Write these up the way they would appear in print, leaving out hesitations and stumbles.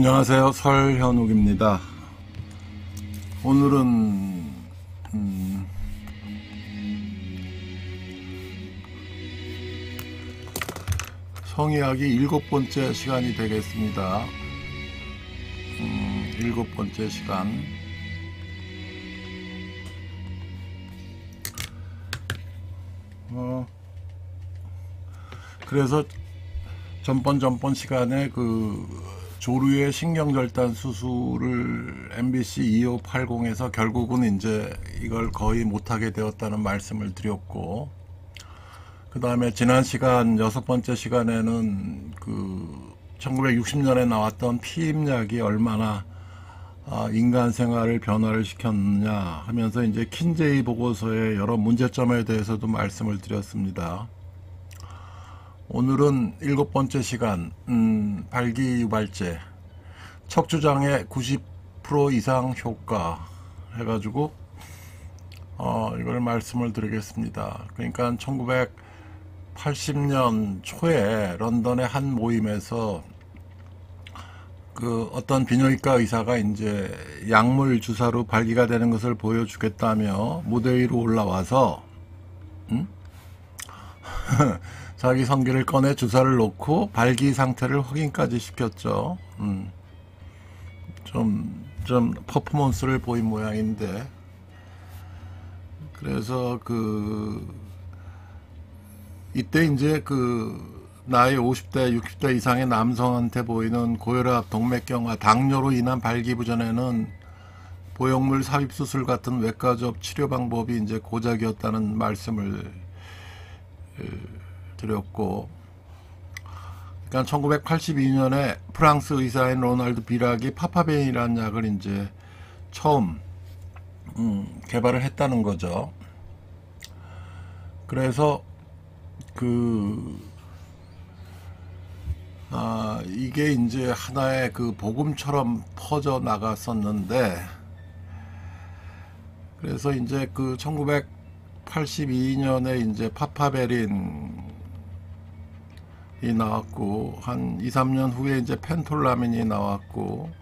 안녕하세요. 설현욱입니다. 오늘은 성이야기 7번째 시간이 되겠습니다. 7번째 시간. 그래서 전번 시간에 조류의 신경절단 수술을 MBC 2580에서 결국은 이제 이걸 거의 못하게 되었다는 말씀을 드렸고, 그 다음에 지난 시간 6번째 시간에는 1960년에 나왔던 피임약이 얼마나 인간 생활을 변화를 시켰느냐 하면서 이제 킨제이 보고서의 여러 문제점에 대해서도 말씀을 드렸습니다. 오늘은 7번째 시간, 발기유발제, 척추장애 90% 이상 효과 해가지고 이걸 말씀을 드리겠습니다. 그러니까 1980년 초에 런던의 한 모임에서 어떤 비뇨기과 의사가 이제 약물 주사로 발기가 되는 것을 보여주겠다며 무대 위로 올라와서 자기 성기를 꺼내 주사를 놓고 발기 상태를 확인까지 시켰죠. 좀 퍼포먼스를 보인 모양인데, 그래서 이때 이제 나이 50대 60대 이상의 남성한테 보이는 고혈압, 동맥경화, 당뇨로 인한 발기부전에는 보형물 삽입 수술 같은 외과적 치료 방법이 이제 고작이었다는 말씀을 드렸고, 그러니까 1982년에 프랑스 의사인 로날드 비락이 파파벤이라는 약을 이제 처음 개발을 했다는 거죠. 그래서 이게 이제 하나의 복음처럼 퍼져 나갔었는데, 그래서 이제 1982년에 이제 파파베린이 나왔고, 한 2, 3년 후에 이제 펜톨라민이 나왔고,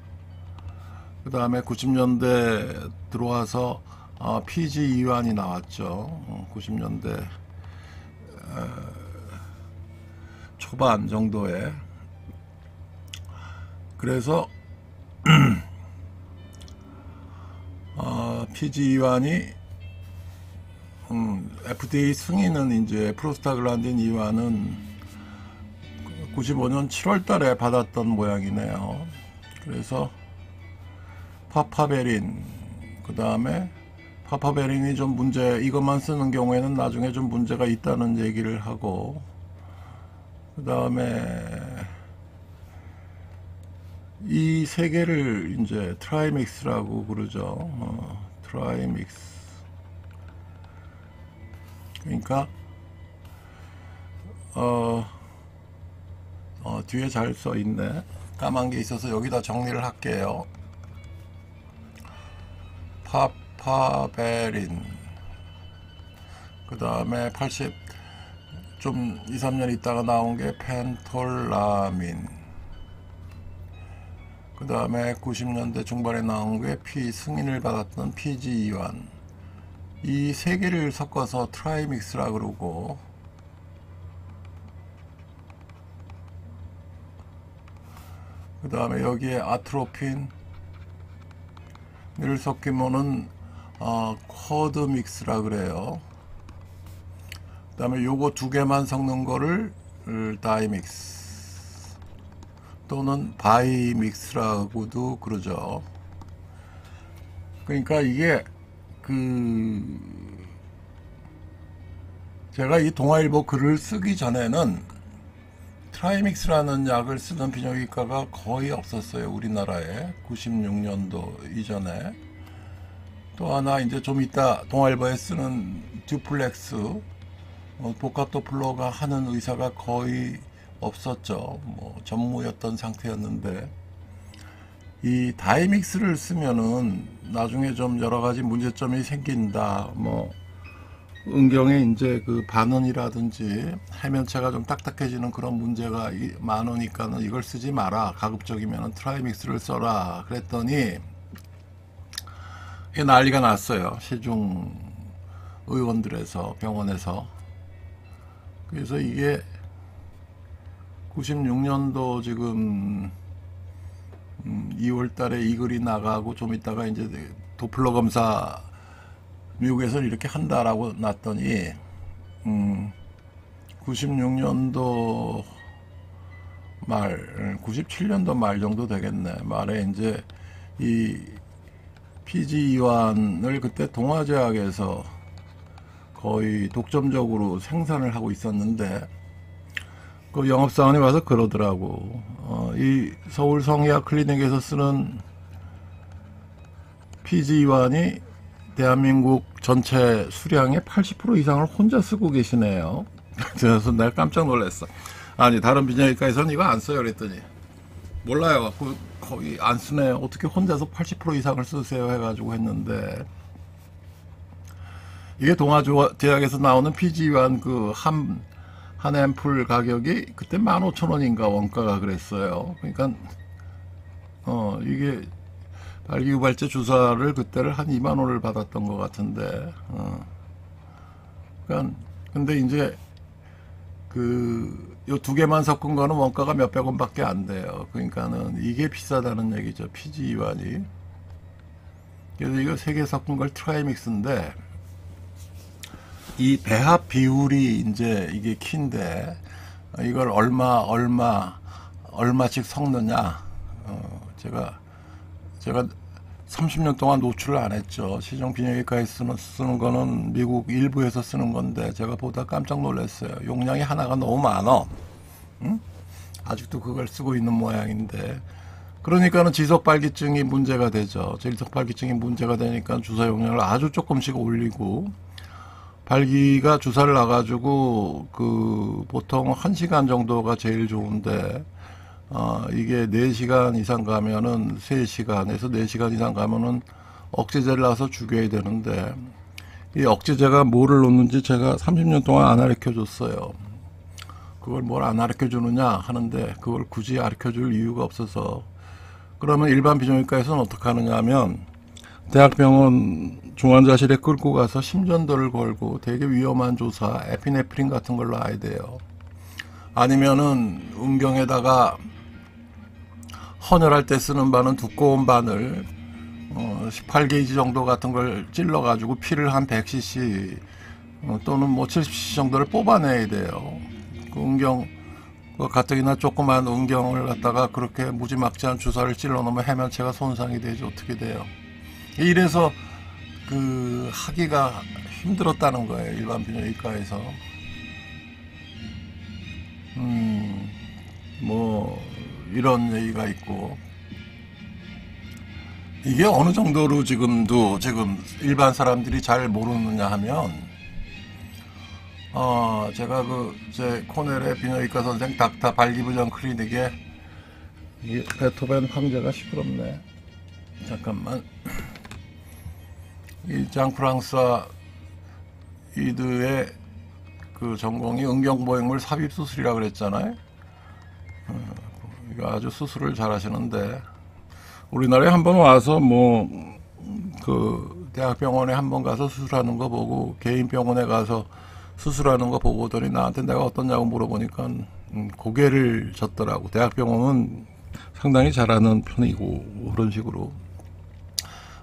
그 다음에 90년대 들어와서 PGE1이 나왔죠. 90년대 초반 정도에. 그래서 PGE1이 FDA 승인은 이제 프로스타글란딘 2화는 95년 7월 달에 받았던 모양이네요. 그래서 파파베린, 그 다음에 파파베린이 좀 이것만 쓰는 경우에는 나중에 좀 문제가 있다는 얘기를 하고, 그 다음에 이 세 개를 이제 트라이믹스라고 부르죠. 트라이믹스. 그러니까 뒤에 잘 써 있네. 까만 게 있어서 여기다 정리를 할게요. 파파베린, 그 다음에 2, 3년 있다가 나온 게 펜톨라민, 그 다음에 90년대 중반에 나온 게 승인을 받았던 PGE1. 이 세 개를 섞어서 트라이믹스라 그러고, 그 다음에 여기에 아트로핀을 섞이면은 쿼드믹스라 그래요. 그 다음에 요거 두 개만 섞는 거를 다이믹스 또는 바이믹스라고도 그러죠. 그러니까 이게 제가 이 동아일보 글을 쓰기 전에는 트라이믹스라는 약을 쓰는 비뇨기과가 거의 없었어요, 우리나라에. 96년도 이전에. 또 하나 이제 좀 이따 동아일보에 쓰는 듀플렉스, 복합도플러가 하는 의사가 거의 없었죠. 전무였던 상태였는데, 이 다이믹스를 쓰면은 나중에 좀 여러 가지 문제점이 생긴다, 은경에 이제 그 반원이라든지 해면체가 좀 딱딱해지는 그런 문제가 많으니까는 이걸 쓰지 마라. 가급적이면 트라이믹스를 써라. 그랬더니 이게 난리가 났어요. 시중 의원들에서, 병원에서. 그래서 이게 96년도 지금 2월 달에 이 글이 나가고 좀 있다가 이제 도플러 검사 미국에서 이렇게 한다라고 났더니 96년도 말, 97년도 말 정도 되겠네. 말에 이제 이 PG 이완을 그때 동아제약에서 거의 독점적으로 생산을 하고 있었는데 그 영업사원이 와서 그러더라고. 이 서울 성의학 클리닉에서 쓰는 PG 이완이 대한민국 전체 수량의 80% 이상을 혼자 쓰고 계시네요. 그래서 내가 깜짝 놀랐어. 아니 다른 비뇨기과에서는 이거 안 써요 그랬더니 몰라요. 거의 안 쓰네요. 어떻게 혼자서 80% 이상을 쓰세요 해가지고 했는데 이게 동아제약에서 나오는 PG1 그 한 앰플 가격이 그때 15,000원인가 원가가 그랬어요. 그러니까 이게 발기유발제 주사를 그때를 한 2만 원을 받았던 것 같은데 그러니까 근데 이제 요 두 개만 섞은 거는 원가가 몇백 원밖에 안 돼요. 그러니까는 이게 비싸다는 얘기죠. PG2완이. 그래서 이거 세 개 섞은 걸 트라이믹스인데 이 배합 비율이 이제 이게 키인데 이걸 얼마씩 섞느냐. 제가 30년 동안 노출을 안 했죠. 시중 비뇨기과에 쓰는 거는 미국 일부에서 쓰는 건데 제가 보다 깜짝 놀랐어요. 용량이 하나가 너무 많아. 응? 아직도 그걸 쓰고 있는 모양인데 그러니까는 지속발기증이 문제가 되죠. 지속발기증이 문제가 되니까 주사 용량을 아주 조금씩 올리고 발기가 주사를 놔가지고 보통 1시간 정도가 제일 좋은데 이게 4시간 이상 가면은 3시간에서 4시간 이상 가면은 억제제를 놔서 죽여야 되는데 이 억제제가 뭐를 놓는지 제가 30년 동안 안 가르쳐 줬어요. 그걸 뭘 안 가르쳐 주느냐 하는데 그걸 굳이 가르쳐 줄 이유가 없어서 그러면 일반 비뇨기과에서는 어떻게 하느냐 하면 대학병원 중환자실에 끌고 가서 심전도를 걸고 되게 위험한 조사 에피네프린 같은 걸 놔야 돼요. 아니면은 은경에다가 헌혈할 때 쓰는 바는 두꺼운 바늘 18게이지 정도 같은 걸 찔러 가지고 피를 한 100cc 또는 뭐 70cc 정도를 뽑아내야 돼요. 그 은경 가뜩이나 조그만 은경을 갖다가 그렇게 무지막지한 주사를 찔러 놓으면 해면체가 손상이 되지 어떻게 돼요. 이래서 하기가 힘들었다는 거예요. 일반 비뇨기과에서. 뭐 이런 얘기가 있고 이게 어느 정도로 지금 일반 사람들이 잘 모르느냐 하면 제가 제 코넬의 비뇨기과 선생 닥터 발기부전 클리닉에 이게 베토벤 황제가 시끄럽네. 잠깐만. 이 장프랑스와 이드의 그 전공이 은경보행물 삽입수술이라고 그랬잖아요. 이거 아주 수술을 잘 하시는데 우리나라에 한번 와서 대학병원에 한번 가서 수술하는 거 보고 개인 병원에 가서 수술하는 거 보고 오더니 나한테 내가 어떠냐고 물어보니까 고개를 젓더라고. 대학병원은 상당히 잘하는 편이고 그런 식으로.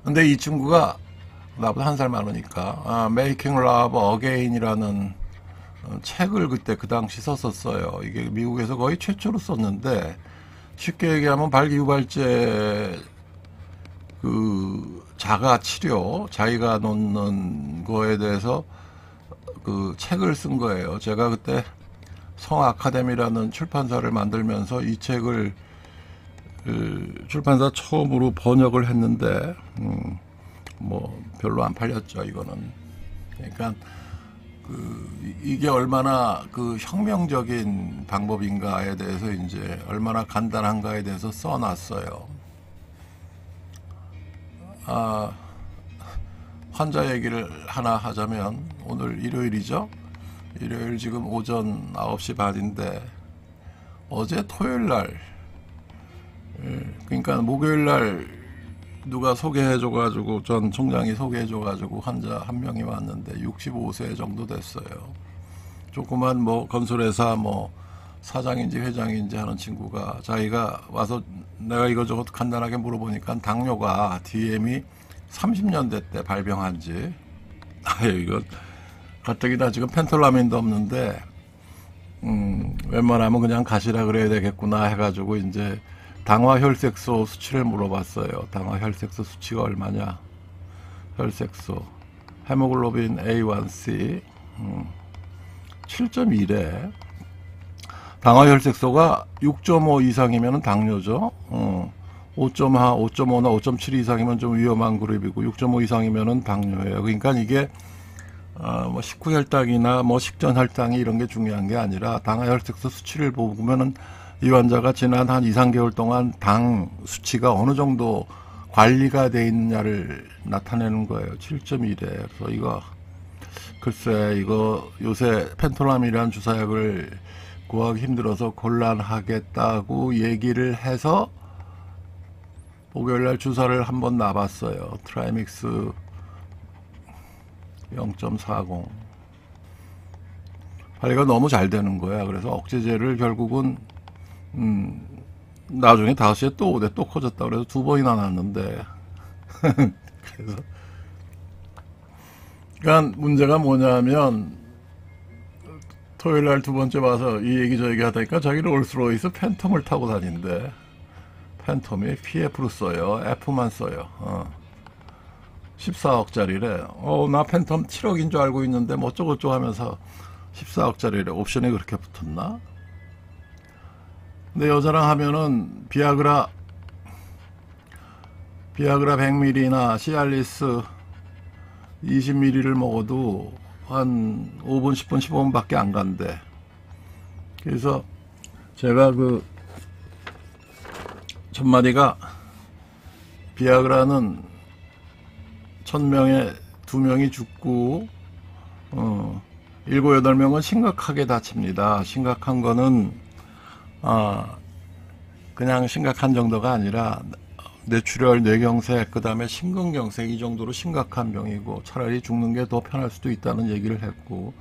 근데 이 친구가 나보다 한 살 많으니까 Making Love Again이라는 책을 그때 그 당시 썼었어요. 이게 미국에서 거의 최초로 썼는데 쉽게 얘기하면 발기유발제 자가 치료 자기가 놓는 거에 대해서 책을 쓴 거예요. 제가 그때 성아카데미라는 출판사를 만들면서 이 책을 출판사 처음으로 번역을 했는데 뭐 별로 안 팔렸죠. 이거는. 그러니까 이게 얼마나 혁명적인 방법인가에 대해서 이제 얼마나 간단한가에 대해서 써놨어요. 환자 얘기를 하나 하자면, 오늘 일요일이죠? 일요일 지금 오전 9시 반인데, 어제 토요일 날, 그러니까 목요일 날 누가 소개해줘가지고, 전 총장이 소개해줘가지고 환자 한 명이 왔는데 65세 정도 됐어요. 조그만 뭐 건설회사 뭐 사장인지 회장인지 하는 친구가 자기가 와서 내가 이거저것 간단하게 물어보니까 당뇨가 DM이 30년 됐대, 발병한 지. 아유, 이거 가뜩이 나 지금 펜톨라민도 없는데 웬만하면 그냥 가시라 그래야 되겠구나 해가지고 이제 당화혈색소 수치를 물어봤어요. 당화혈색소 수치가 얼마냐? 혈색소 헤모글로빈 A1C 7.1에 당화혈색소가 6.5 이상이면 당뇨죠. 5.5나 5.7 이상이면 좀 위험한 그룹이고 6.5 이상이면 당뇨예요. 그러니까 이게 뭐 식후혈당이나 뭐 식전혈당이 이런 게 중요한 게 아니라 당화혈색소 수치를 보면은 이 환자가 지난 한 2, 3개월 동안 당 수치가 어느 정도 관리가 돼 있느냐를 나타내는 거예요. 7.1에. 그래서 이거 글쎄 이거 요새 펜톨라민이라는 주사약을 구하기 힘들어서 곤란하겠다고 얘기를 해서 목요일날 주사를 한번 놔봤어요. 트라이믹스 0.40. 관리가 너무 잘 되는 거야. 그래서 억제제를 결국은 나중에 5시에 또 오대 또 커졌다 그래서 2번이나 놨는데 그래서 그러니까 문제가 뭐냐면 토요일날 2번째 와서 이 얘기 저 얘기 하다니까 자기는 롤스로이스 팬텀을 타고 다닌대. 팬텀이 PF로 써요. F만 써요. 14억짜리래. 나 팬텀 7억인 줄 알고 있는데 뭐 어쩌고저쩌고 하면서 14억짜리래. 옵션이 그렇게 붙었나? 근데 여자랑 하면은 비아그라 100ml나 시알리스 20ml를 먹어도 한 5분, 10분, 15분 밖에 안 간대. 그래서 제가 그 첫마디가 비아그라는 1000명에 2명이 죽고 7, 8명은 심각하게 다칩니다. 심각한 거는 그냥 심각한 정도가 아니라 뇌출혈, 뇌경색, 그 다음에 심근경색 이 정도로 심각한 병이고 차라리 죽는 게 더 편할 수도 있다는 얘기를 했고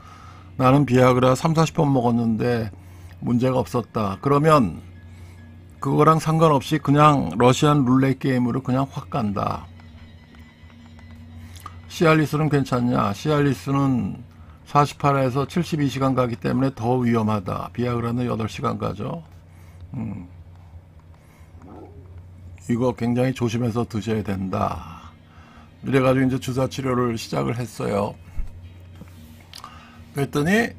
나는 비아그라 3, 40번 먹었는데 문제가 없었다. 그러면 그거랑 상관없이 그냥 러시안 룰렛 게임으로 그냥 확 간다. 시알리스는 괜찮냐? 시알리스는 48에서 72시간 가기 때문에 더 위험하다. 비아그라는 8시간 가죠. 이거 굉장히 조심해서 드셔야 된다. 이래가지고 이제 주사 치료를 시작을 했어요. 그랬더니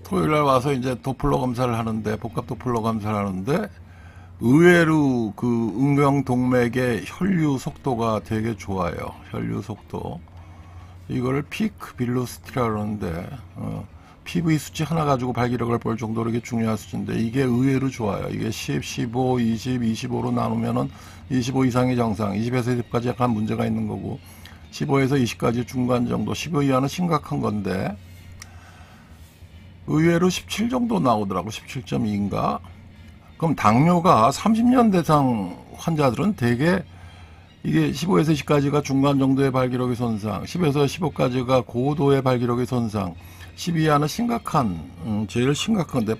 토요일날 와서 이제 도플러 검사를 하는데 복합 도플러 검사를 하는데 의외로 그 음경 동맥의 혈류 속도가 되게 좋아요. 혈류 속도. 이거를 피크 빌로시티라 그러는데 PV 수치 하나 가지고 발기력을 볼 정도로 이게 중요한 수치인데 이게 의외로 좋아요. 이게 10, 15, 20, 25로 나누면은 25 이상이 정상, 20에서 20까지 약간 문제가 있는 거고 15에서 20까지 중간 정도, 15 이하는 심각한 건데 의외로 17 정도 나오더라고. 17.2인가? 그럼 당뇨가 30년 대상 환자들은 대개 이게 15에서 20까지가 중간 정도의 발기력의 손상, 10에서 15까지가 고도의 발기력의 손상, 10 이하는 심각한, 제일 심각한 건데,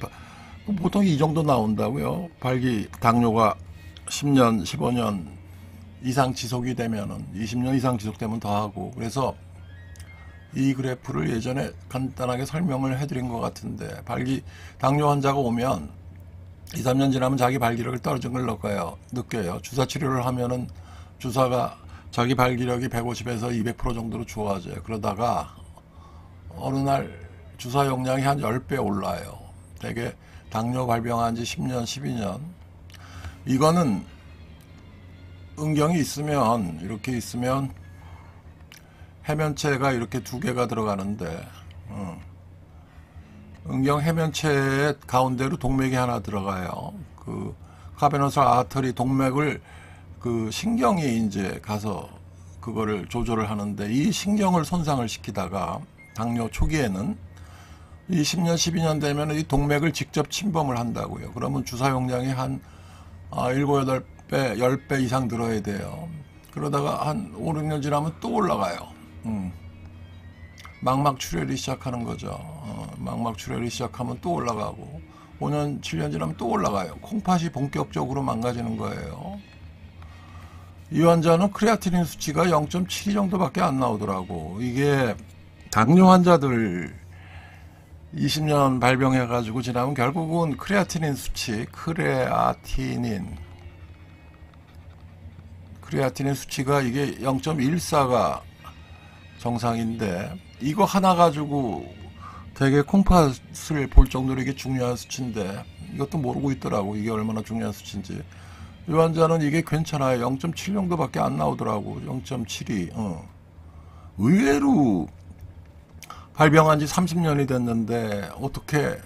보통 이 정도 나온다고요. 당뇨가 10년, 15년 이상 지속이 되면은, 20년 이상 지속되면 더 하고, 그래서 이 그래프를 예전에 간단하게 설명을 해드린 것 같은데, 당뇨 환자가 오면 2, 3년 지나면 자기 발기력을 떨어진 걸 느껴요. 주사 치료를 하면은 주사가 자기 발기력이 150에서 200% 정도로 좋아져요. 그러다가 어느 날 주사 용량이 한 10배 올라요. 되게 당뇨 발병한 지 10년, 12년. 이거는 음경이 있으면 이렇게 있으면 해면체가 이렇게 2개가 들어가는데 음경 해면체 가운데로 동맥이 하나 들어가요. 그 카베노설 아터리 동맥을 그 신경이 이제 가서 그거를 조절을 하는데, 이 신경을 손상을 시키다가 당뇨 초기에는 이 10년 12년 되면 이 동맥을 직접 침범을 한다고요. 그러면 주사 용량이 한 7, 8배 10배 이상 들어야 돼요. 그러다가 한 5, 6년 지나면 또 올라가요. 망막 출혈이 시작하는 거죠. 망막 출혈이 시작하면 또 올라가고, 5년 7년 지나면 또 올라가요. 콩팥이 본격적으로 망가지는 거예요. 이 환자는 크레아티닌 수치가 0.72 정도밖에 안 나오더라고. 이게 당뇨 환자들 20년 발병해가지고 지나면 결국은 크레아티닌 수치, 크레아티닌 수치가 이게 0.14가 정상인데, 이거 하나 가지고 되게 콩팥을 볼 정도로 이게 중요한 수치인데 이것도 모르고 있더라고, 이게 얼마나 중요한 수치인지. 이 환자는 이게 괜찮아요. 0.7 정도밖에 안 나오더라고. 0.72. 의외로 발병한 지 30년이 됐는데 어떻게,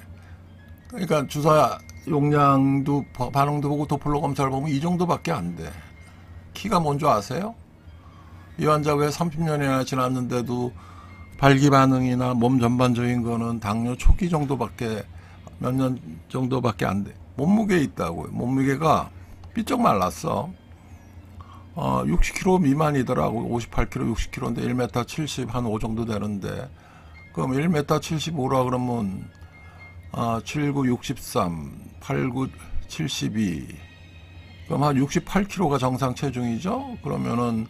그러니까 주사 용량도 반응도 보고 도플러 검사를 보면 이 정도밖에 안 돼. 키가 뭔 줄 아세요? 이 환자 왜 30년이나 지났는데도 발기 반응이나 몸 전반적인 거는 당뇨 초기 정도밖에, 몇 년 정도밖에 안 돼. 몸무게에 있다고요. 몸무게가 삐쩍 말랐어. 60kg 미만이더라고. 58kg, 60kg인데 1m 70, 한 5 정도 되는데, 그럼 1m 75라 그러면 79, 63, 89, 72, 그럼 한 68kg가 정상 체중이죠. 그러면은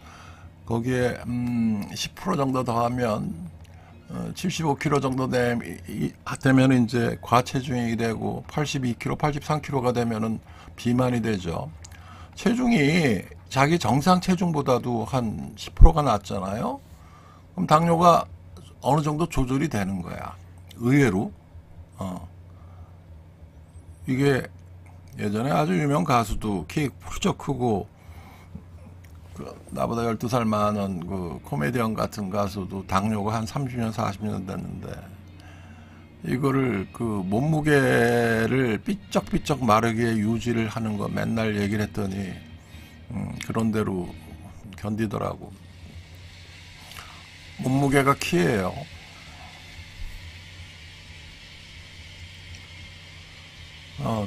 거기에 10% 정도 더하면 75kg 정도 되면 이제 과체중이 되고, 82kg, 83kg가 되면은 비만이 되죠. 체중이 자기 정상 체중보다도 한 10%가 낮잖아요. 그럼 당뇨가 어느 정도 조절이 되는 거야. 의외로. 이게 예전에 아주 유명 가수도, 키 훌쩍 크고 나보다 12살 많은 그 코미디언 같은 가수도 당뇨가 한 30년 40년 됐는데, 이거를 그 몸무게를 삐쩍삐쩍 마르게 유지를 하는 거 맨날 얘기를 했더니 그런 대로 견디더라고. 몸무게가 키예요.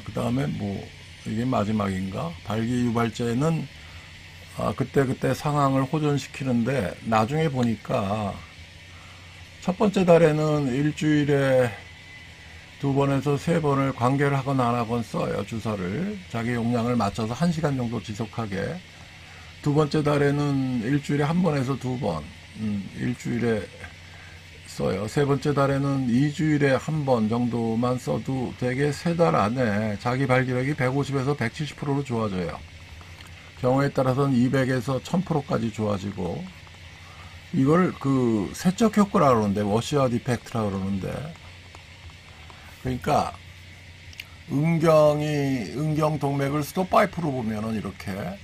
그 다음에 뭐 이게 마지막인가? 발기유발제는 그때 상황을 호전시키는데, 나중에 보니까 첫 번째 달에는 일주일에 2번에서 3번을 관계를 하건 안 하건 써요. 주사를 자기 용량을 맞춰서 1시간 정도 지속하게. 두 번째 달에는 일주일에 1번에서 2번 일주일에 써요. 세 번째 달에는 2주일에 1번 정도만 써도 되게 3달 안에 자기 발기력이 150에서 170%로 좋아져요. 경우에 따라서는 200에서 1000%까지 좋아지고, 이걸 그 세척 효과라고 그러는데, 워시아웃 이펙트라고 그러는데, 그러니까 음경 동맥을 스톱파이프로 보면은 이렇게,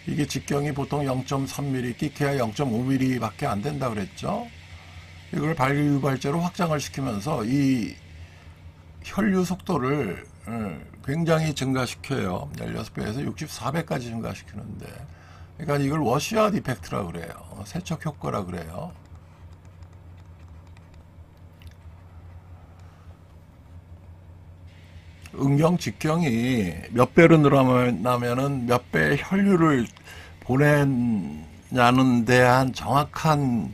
이게 직경이 보통 0.3mm, 끼케야 0.5mm 밖에 안 된다 그랬죠. 이걸 발기유발제로 확장을 시키면서 이 혈류 속도를 굉장히 증가시켜요. 16배에서 64배까지 증가시키는데, 그러니까 이걸 워시아웃 이펙트라 그래요. 세척 효과라 그래요. 음경 직경이 몇 배로 늘어나면은 몇 배의 혈류를 보내냐는 대한 정확한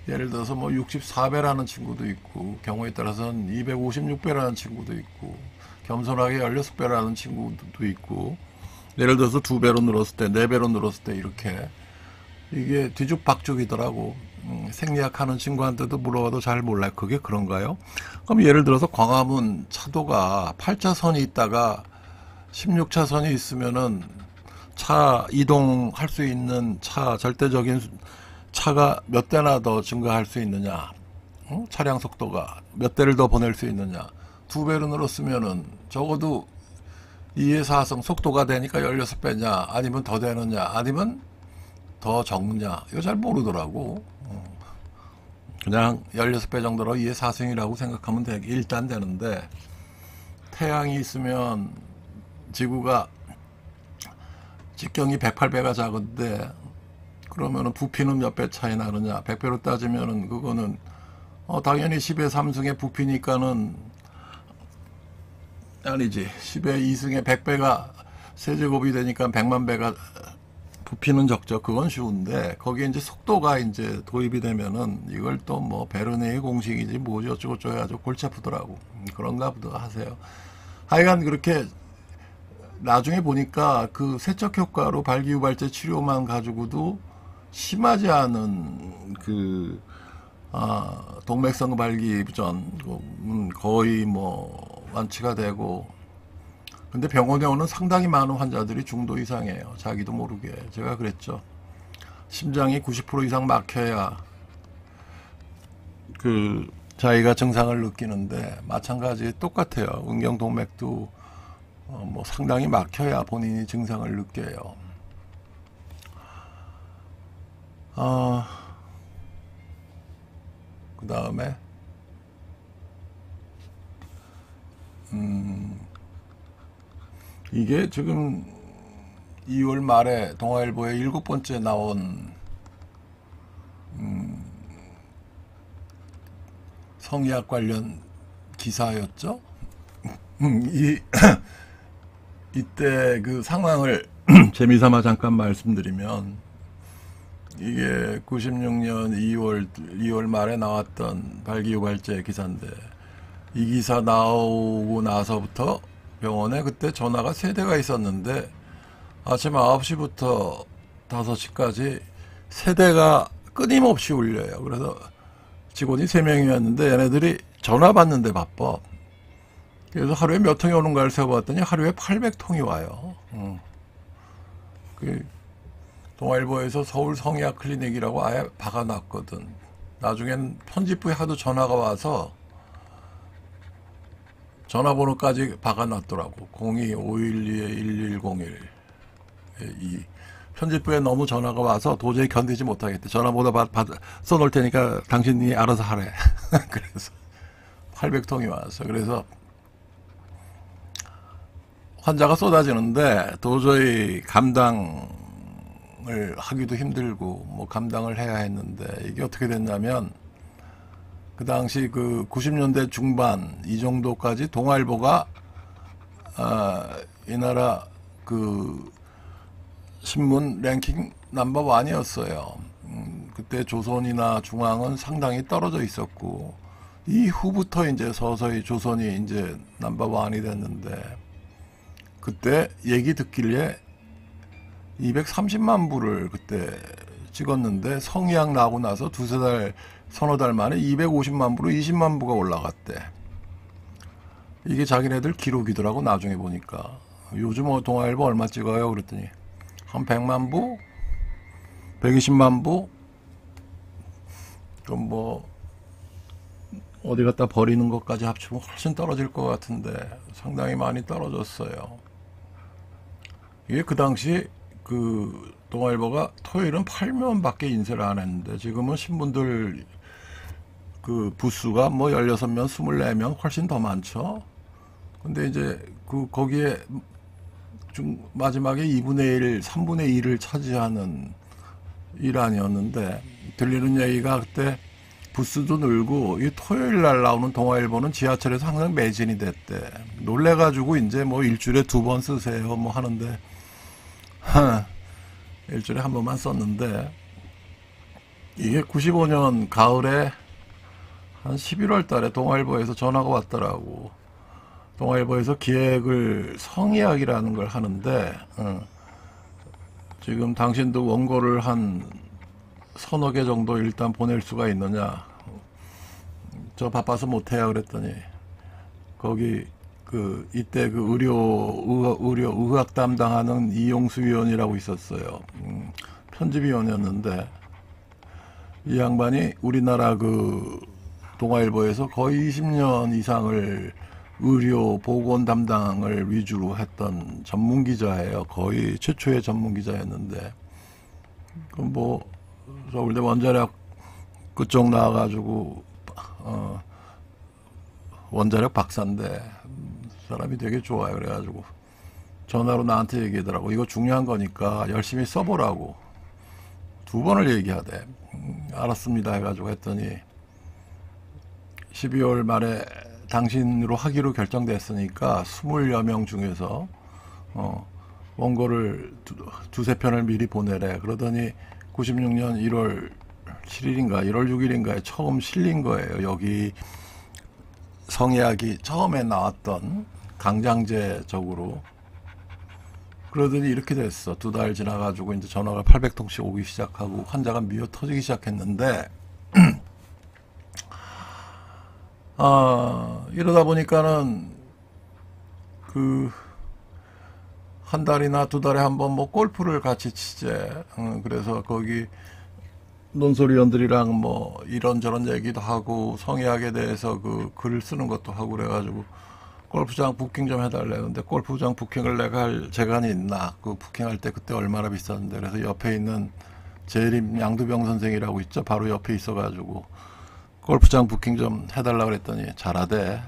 예를 들어서 뭐 64배라는 친구도 있고, 경우에 따라서는 256배라는 친구도 있고, 겸손하게 16배라는 친구도 있고, 예를 들어서 2배로 늘었을 때, 4배로 늘었을 때, 이렇게 이게 뒤죽박죽이더라고. 생리학하는 친구한테도 물어봐도 잘 몰라요. 그게 그런가요? 그럼 예를 들어서 광화문 차도가 8차선이 있다가 16차선이 있으면은 차 이동할 수 있는 절대적인 차가 몇 대나 더 증가할 수 있느냐, 차량 속도가 몇 대를 더 보낼 수 있느냐. 2배로 늘었으면은 적어도 2의 4성 속도가 되니까 16배냐, 아니면 더 되느냐, 아니면 더 적느냐, 이거 잘 모르더라고. 그냥 16배 정도로 2의 4승이라고 생각하면 일단 되는데, 태양이 있으면 지구가 직경이 108배가 작은데 그러면은 부피는 몇 배 차이 나느냐? 100배로 따지면은 그거는 당연히 10의 3승의 부피니까는 아니지. 10의 2승의 100배가 세제곱이 되니까 100만 배가 부피는 적죠. 그건 쉬운데 거기에 이제 속도가 이제 도입이 되면은 이걸 또 뭐 베르네의 공식이지 뭐지 어쩌고저쩌고 해가지고 골치 아프더라고. 그런가 보다 하세요. 하여간 그렇게 나중에 보니까 그 세척 효과로 발기유발제 치료만 가지고도 심하지 않은 그 동맥성 발기부전 거의 뭐 완치가 되고, 근데 병원에 오는 상당히 많은 환자들이 중도 이상이에요. 자기도 모르게. 제가 그랬죠. 심장이 90% 이상 막혀야 그 자기가 증상을 느끼는데 마찬가지 똑같아요. 은경동맥도 뭐 상당히 막혀야 본인이 증상을 느껴요. 그 다음에 이게 지금 2월 말에 동아일보에 7번째 나온 성의학 관련 기사였죠. 이때 그 상황을 재미삼아 잠깐 말씀드리면, 이게 96년 2월 말에 나왔던 발기유발제 기사인데, 이 기사 나오고 나서부터 병원에 그때 전화가 3대가 있었는데 아침 9시부터 5시까지 3대가 끊임없이 울려요. 그래서 직원이 3명이었는데 얘네들이 전화 받는데 바빠. 그래서 하루에 몇 통이 오는가를 세어봤더니 하루에 800통이 와요. 그 동아일보에서 서울 성의학 클리닉이라고 아예 박아놨거든. 나중엔 편집부에 하도 전화가 와서 전화번호까지 박아놨더라고. 02-512-1101. 이 편집부에 너무 전화가 와서 도저히 견디지 못하겠대. 전화번호 써놓을 테니까 당신이 알아서 하래. 그래서 800통이 왔어. 그래서 환자가 쏟아지는데 도저히 감당을 하기도 힘들고 뭐 감당을 해야 했는데, 이게 어떻게 됐냐면 그 당시 그 90년대 중반 이 정도까지 동아일보가 이 나라 그 신문 랭킹 넘버 1이었어요. 그때 조선이나 중앙은 상당히 떨어져 있었고, 이후부터 이제 서서히 조선이 이제 넘버 1이 됐는데, 그때 얘기 듣길래 230만 부를 그때 찍었는데 성의학 나오고 나서 두세 달, 서너 달 만에 250만 부로 20만 부가 올라갔대. 이게 자기네들 기록이더라고. 나중에 보니까. 요즘 동아일보 얼마 찍어요? 그랬더니 한 100만 부? 120만 부? 그럼 뭐 어디 갖다 버리는 것까지 합치면 훨씬 떨어질 것 같은데 상당히 많이 떨어졌어요. 이게 그 당시 그 동아일보가 토요일은 8면밖에 인쇄를 안 했는데, 지금은 신문들 그 부수가 뭐 16면, 24면 훨씬 더 많죠. 근데 이제 그 거기에 마지막에 2분의 1, 3분의 1을 차지하는 일환이었는데, 들리는 얘기가 그때 부스도 늘고 이 토요일 날 나오는 동아일보는 지하철에서 항상 매진이 됐대. 놀래가지고 이제 뭐 일주일에 2번 쓰세요 뭐 하는데, 일주일에 한 번만 썼는데, 이게 95년 가을에 한 11월 달에 동아일보에서 전화가 왔더라고. 동아일보에서 기획을 성의학이라는 걸 하는데, 지금 당신도 원고를 한 서너 개 정도 일단 보낼 수가 있느냐. 저 바빠서 못해요 그랬더니, 거기 이때 그 의학 담당하는 이용수 위원이라고 있었어요. 편집위원이었는데, 이 양반이 우리나라 그 동아일보에서 거의 20년 이상을 의료 보건 담당을 위주로 했던 전문 기자예요. 거의 최초의 전문 기자였는데, 그 뭐 서울대 원자력 그쪽 나와가지고 원자력 박사인데 사람이 되게 좋아요. 그래가지고 전화로 나한테 얘기하더라고. 이거 중요한 거니까 열심히 써보라고. 2번을 얘기하대. 알았습니다 해가지고 했더니 12월 말에 당신으로 하기로 결정됐으니까 20여 명 중에서 원고를 두세 편을 미리 보내래. 그러더니 96년 1월 7일인가 1월 6일인가에 처음 실린 거예요. 여기 성의학이 처음에 나왔던 강장제적으로. 그러더니 이렇게 됐어. 2달 지나가지고 이제 전화가 800통씩 오기 시작하고 환자가 미어 터지기 시작했는데 이러다 보니까는 한 달이나 2달에 한 번 뭐 골프를 같이 치재. 그래서 거기 논설위원들이랑 뭐 이런저런 얘기도 하고 성의학에 대해서 글을 쓰는 것도 하고 그래가지고 골프장 부킹 좀 해달래. 근데 골프장 부킹을 내가 할 재간이 있나? 부킹할 때 그때 얼마나 비쌌는데. 그래서 옆에 있는 재림 양두병 선생이라고 있죠. 바로 옆에 있어가지고 골프장 부킹 좀 해달라 그랬더니 잘하대.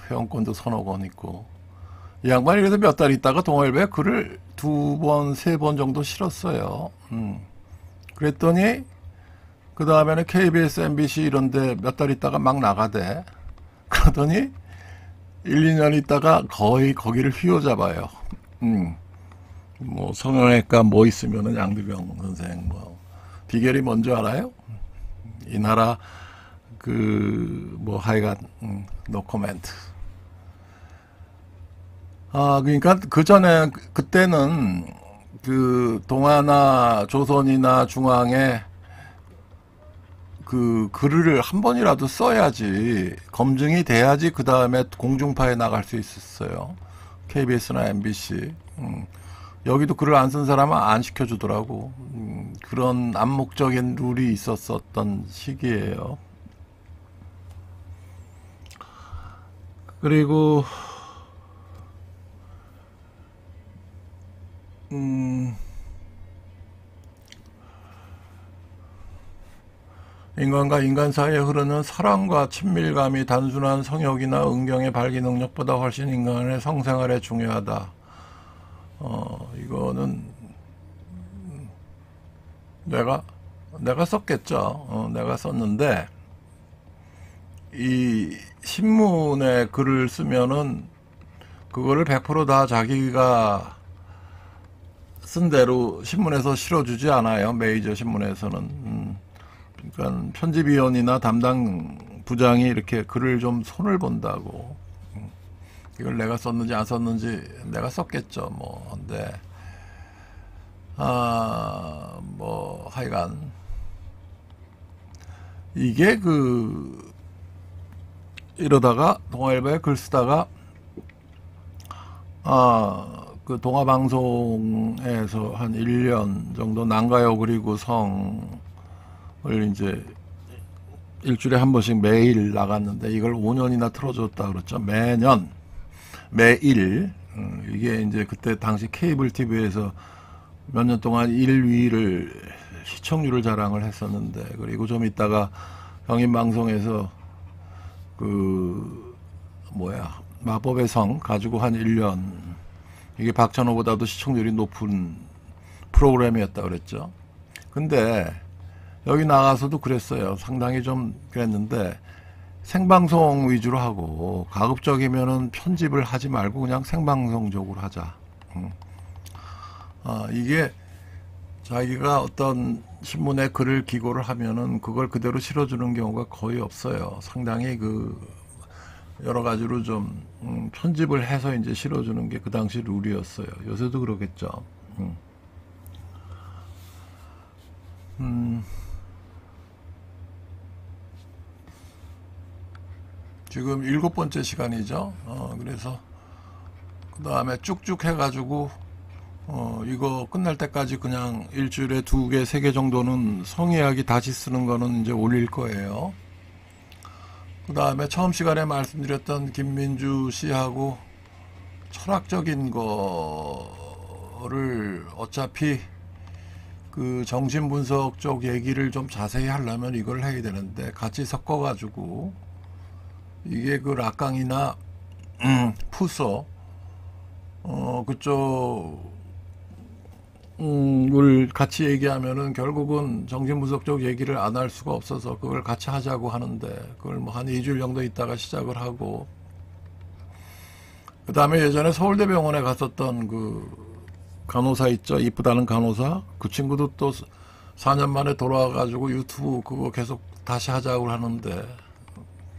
회원권도 1,000억 있고. 이 양반이 그래서 몇 달 있다가 동아일보에 글을 2번, 3번 정도 실었어요. 그랬더니 그 다음에는 KBS, MBC 이런데 몇 달 있다가 막 나가대. 그러더니 1-2년 있다가 거의 거기를 휘어잡아요. 뭐 성형외과 뭐 있으면은 양두병 선생 뭐 비결이 뭔지 알아요? 이 나라 뭐 하여간 노 코멘트. 그러니까 그 전에 그때는 동아나 조선이나 중앙에 글을 한 번이라도 써야지, 검증이 돼야지 그 다음에 공중파에 나갈 수 있었어요. KBS나 MBC. 여기도 글을 안 쓴 사람은 안 시켜주더라고. 그런 암묵적인 룰이 있었던 시기예요. 그리고 인간과 인간 사이에 흐르는 사랑과 친밀감이 단순한 성욕이나 응경의 발기 능력보다 훨씬 인간의 성생활에 중요하다. 이거는 내가 썼겠죠. 내가 썼는데 이 신문에 글을 쓰면은 그거를 100% 자기가 쓴 대로 신문에서 실어주지 않아요. 메이저 신문에서는. 그러니까 편집위원이나 담당 부장이 이렇게 글을 좀 손을 본다고. 이걸 내가 썼는지 안 썼는지 내가 썼겠죠. 뭐 근데 뭐 하여간 이게 이러다가 동아일보에 글 쓰다가 동아방송에서 한 1년 정도 난가요 그리고 성을 이제 일주일에 한 번씩 매일 나갔는데 이걸 5년이나 틀어줬다 그랬죠. 매일. 이게 이제 그때 당시 케이블 TV에서 몇 년 동안 1위를 시청률을 자랑을 했었는데, 그리고 좀 있다가 경인방송에서 마법의 성 가지고 한 1년, 이게 박찬호보다도 시청률이 높은 프로그램이었다 그랬죠. 근데 여기 나가서도 그랬어요. 상당히 좀 그랬는데 생방송 위주로 하고 가급적이면은 편집을 하지 말고 그냥 생방송적으로 하자. 이게 자기가 어떤 신문에 글을 기고를 하면은 그걸 그대로 실어주는 경우가 거의 없어요. 상당히 여러 가지로 좀 편집을 해서 이제 실어주는 게 그 당시 룰이었어요. 요새도 그러겠죠. 지금 7번째 시간이죠. 그래서 그 다음에 쭉쭉 해가지고 이거 끝날 때까지 그냥 일주일에 2개, 3개 정도는 성의학이 다시 쓰는 거는 이제 올릴 거예요. 그 다음에 처음 시간에 말씀드렸던 김민주 씨하고 철학적인 거를 어차피 정신분석 쪽 얘기를 좀 자세히 하려면 이걸 해야 되는데 같이 섞어가지고 이게 락강이나 푸소 그쪽 을 같이 얘기하면은 결국은 정신분석적 얘기를 안 할 수가 없어서 그걸 같이 하자고 하는데, 그걸 뭐 한 2주일 정도 있다가 시작을 하고, 그 다음에 예전에 서울대병원에 갔었던 그 간호사 있죠, 이쁘다는 간호사, 그 친구도 또 4년 만에 돌아와가지고 유튜브 그거 계속 다시 하자고 하는데,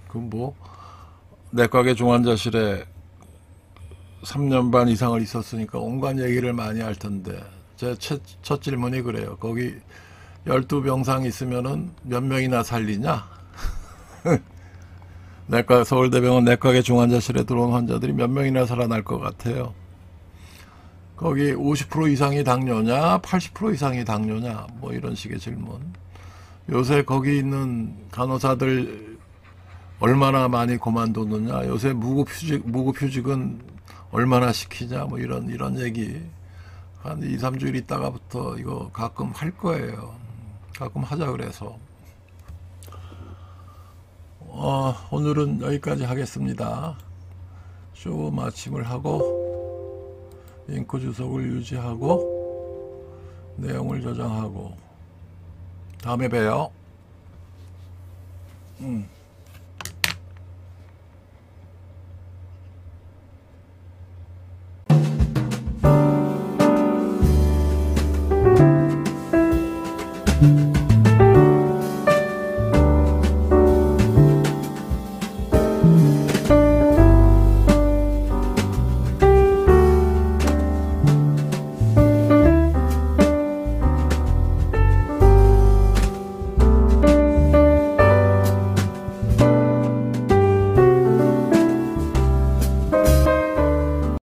그 뭐 내과계 중환자실에 3년 반 이상을 있었으니까 온갖 얘기를 많이 할 텐데, 제 첫 질문이 그래요. 거기 12병상 있으면은 몇 명이나 살리냐? 서울대병원 내과계 중환자실에 들어온 환자들이 몇 명이나 살아날 것 같아요. 거기 50% 이상이 당뇨냐, 80% 이상이 당뇨냐, 뭐 이런 식의 질문. 요새 거기 있는 간호사들 얼마나 많이 그만두느냐, 요새 무급휴직은 얼마나 시키냐, 뭐 이런 얘기. 한 2, 3주일 있다가부터 이거 가끔 할 거예요. 가끔 하자 그래서. 오늘은 여기까지 하겠습니다. 쇼 마침을 하고, 링크 주석을 유지하고, 내용을 저장하고, 다음에 봬요.